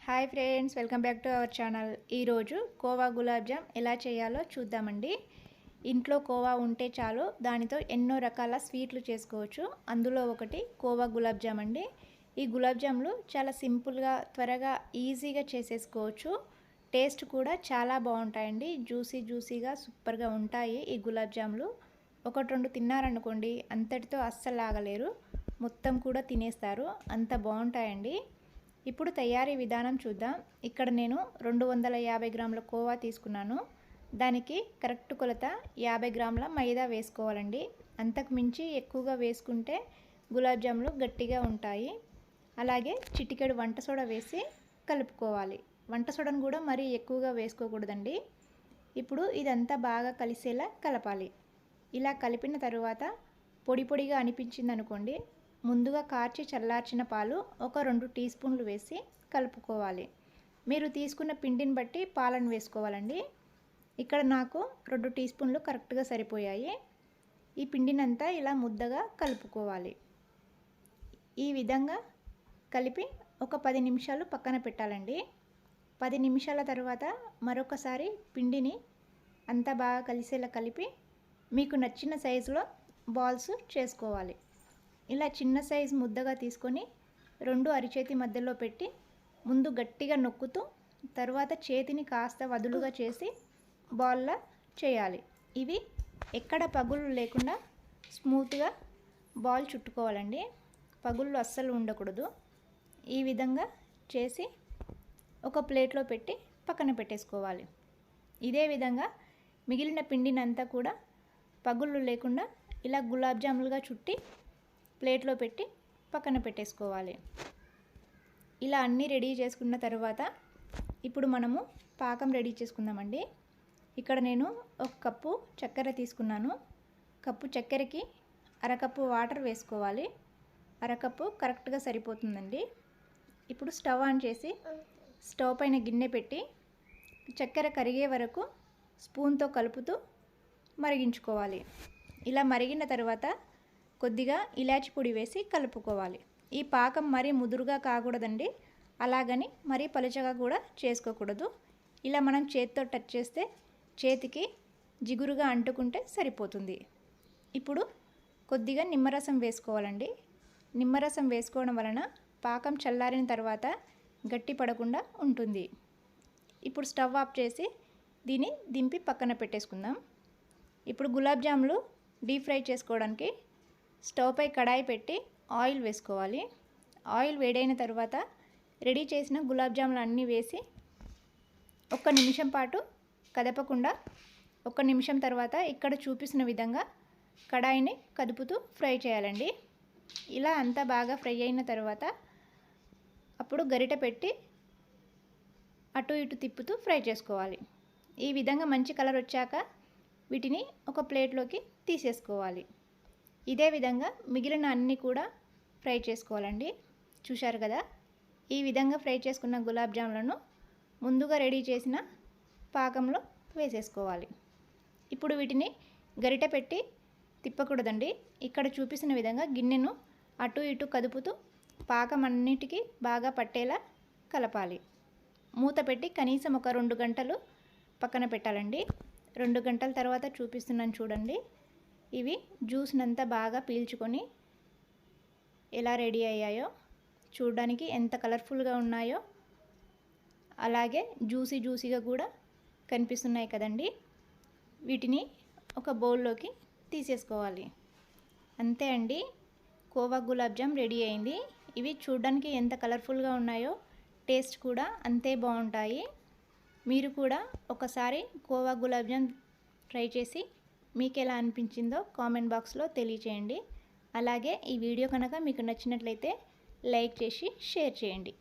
Hi friends, welcome back to our channel. ఈరోజు కోవా గులాబ్ జామ్ ఎలా చేయాలో చూద్దామండి. ఇంట్లో కోవా ఉంటే చాలు, దానితో ఎన్నో రకాల స్వీట్లు చేసుకోవచ్చు. అందులో ఒకటి కోవా గులాబ్ జామ్ అండి. ఈ గులాబ్ జామ్లు చాలా సింపుల్గా, త్వరగా, ఈజీగా చేసేసుకోవచ్చు. టేస్ట్ కూడా చాలా బాగుంటాయండి. జ్యూసీగా సూపర్గా ఉంటాయి ఈ గులాబ్ జామ్లు. ఒకటి రెండు తిన్నారనుకోండి, అంతటితో అస్సలు ఆగలేరు. మొత్తం కూడా తినేస్తారు, అంత బాగుంటాయండి. ఇప్పుడు తయారీ విధానం చూద్దాం. ఇక్కడ నేను 250 గ్రాముల కోవా తీసుకున్నాను. దానికి కరెక్ట్ కొలత 50 గ్రాముల మైదా వేసుకోవాలండి. అంతకు మించి ఎక్కువగా వేసుకుంటే గులాబ్ జాములు గట్టిగా ఉంటాయి. అలాగే చిటికెడు వంట సోడా వేసి కలుపుకోవాలి. వంట సోడాను కూడా మరీ ఎక్కువగా వేసుకోకూడదండి. ఇప్పుడు ఇదంతా బాగా కలిసేలా కలపాలి. ఇలా కలిపిన తరువాత పొడి పొడిగా అనిపించింది అనుకోండి, ముందుగా కార్చి చల్లార్చిన పాలు ఒక 2 టీ స్పూన్లు వేసి కలుపుకోవాలి. మీరు తీసుకున్న పిండిని బట్టి పాలను వేసుకోవాలండి. ఇక్కడ నాకు 2 టీ స్పూన్లు కరెక్ట్గా సరిపోయాయి. ఈ పిండినంతా ఇలా ముద్దగా కలుపుకోవాలి. ఈ విధంగా కలిపి ఒక 10 నిమిషాలు పక్కన పెట్టాలండి. 10 నిమిషాల తర్వాత మరొకసారి పిండిని అంతా బాగా కలిసేలా కలిపి మీకు నచ్చిన సైజులో బాల్స్ చేసుకోవాలి. ఇలా చిన్న సైజు ముద్దగా తీసుకొని 2 అరిచేతి మధ్యలో పెట్టి ముందు గట్టిగా నొక్కుతూ తర్వాత చేతిని కాస్త వదులుగా చేసి బాల్లా చేయాలి. ఇవి ఎక్కడ పగుళ్ళు లేకుండా స్మూత్గా బాల్ చుట్టుకోవాలండి. పగుళ్ళు అస్సలు ఉండకూడదు. ఈ విధంగా చేసి ఒక ప్లేట్లో పెట్టి పక్కన పెట్టేసుకోవాలి. ఇదే విధంగా మిగిలిన పిండినంతా కూడా పగుళ్ళు లేకుండా ఇలా గులాబ్ జాములుగా చుట్టి ప్లేట్లో పెట్టి పక్కన పెట్టేసుకోవాలి. ఇలా అన్నీ రెడీ చేసుకున్న తర్వాత ఇప్పుడు మనము పాకం రెడీ చేసుకుందామండి. ఇక్కడ నేను 1 కప్పు చక్కెర తీసుకున్నాను. కప్పు చక్కెరకి అరకప్పు వాటర్ వేసుకోవాలి. అరకప్పు కరెక్ట్గా సరిపోతుందండి. ఇప్పుడు స్టవ్ ఆన్ చేసి స్టవ్ పైన గిన్నె పెట్టి చక్కెర కరిగే వరకు స్పూన్తో కలుపుతూ మరిగించుకోవాలి. ఇలా మరిగిన తర్వాత కొద్దిగా ఇలాచి పొడి వేసి కలుపుకోవాలి. ఈ పాకం మరీ ముదురుగా కాకూడదండి, అలాగని మరీ పలుచగా కూడా చేసుకోకూడదు. ఇలా మనం చేతితో టచ్ చేస్తే చేతికి జిగురుగా అంటుకుంటే సరిపోతుంది. ఇప్పుడు కొద్దిగా నిమ్మరసం వేసుకోవాలండి. నిమ్మరసం వేసుకోవడం వలన పాకం చల్లారిన తర్వాత గట్టి పడకుండా ఉంటుంది. ఇప్పుడు స్టవ్ ఆఫ్ చేసి దీన్ని దింపి పక్కన పెట్టేసుకుందాం. ఇప్పుడు గులాబ్ జాములు డీప్ ఫ్రై చేసుకోవడానికి స్టవ్ పై కడాయి పెట్టి ఆయిల్ వేసుకోవాలి. ఆయిల్ వేడైన తర్వాత రెడీ చేసిన గులాబ్ జాములు అన్నీ వేసి 1 నిమిషం పాటు కదపకుండా 1 నిమిషం తర్వాత ఇక్కడ చూపిస్తున్న విధంగా కడాయిని కదుపుతూ ఫ్రై చేయాలండి. ఇలా అంతా బాగా ఫ్రై అయిన తర్వాత అప్పుడు గరిటె పెట్టి అటు ఇటు తిప్పుతూ ఫ్రై చేసుకోవాలి. ఈ విధంగా మంచి కలర్ వచ్చాక వీటిని ఒక ప్లేట్లోకి తీసేసుకోవాలి. ఇదే విధంగా మిగిలిన అన్నీ కూడా ఫ్రై చేసుకోవాలండి. చూశారు కదా, ఈ విధంగా ఫ్రై చేసుకున్న గులాబ్ జాములను ముందుగా రెడీ చేసిన పాకంలో వేసేసుకోవాలి. ఇప్పుడు వీటిని గరిటె పెట్టి తిప్పకూడదండి. ఇక్కడ చూపిస్తున్న విధంగా గిన్నెను అటు ఇటు కదుపుతూ పాకం అన్నిటికీ బాగా పట్టేలా కలపాలి. మూత పెట్టి కనీసం ఒక 2 గంటలు పక్కన పెట్టాలండి. 2 గంటల తర్వాత చూపిస్తున్నాను చూడండి. ఇవి జ్యూస్నంతా బాగా పీల్చుకొని ఎలా రెడీ అయ్యాయో, చూడడానికి ఎంత కలర్ఫుల్గా ఉన్నాయో, అలాగే జ్యూసీగా కూడా కనిపిస్తున్నాయి కదండి. వీటిని ఒక బౌల్లోకి తీసేసుకోవాలి. అంతే అండి, కోవా గులాబ్ జామ్ రెడీ అయింది. ఇవి చూడడానికి ఎంత కలర్ఫుల్గా ఉన్నాయో టేస్ట్ కూడా అంతే బాగుంటాయి. మీరు కూడా ఒకసారి కోవా గులాబ్ జామ్ ట్రై చేసి మీకు ఎలా అనిపించిందో కామెంట్ బాక్స్లో తెలియచేయండి. అలాగే ఈ వీడియో కనుక మీకు నచ్చినట్లయితే లైక్ చేసి షేర్ చేయండి.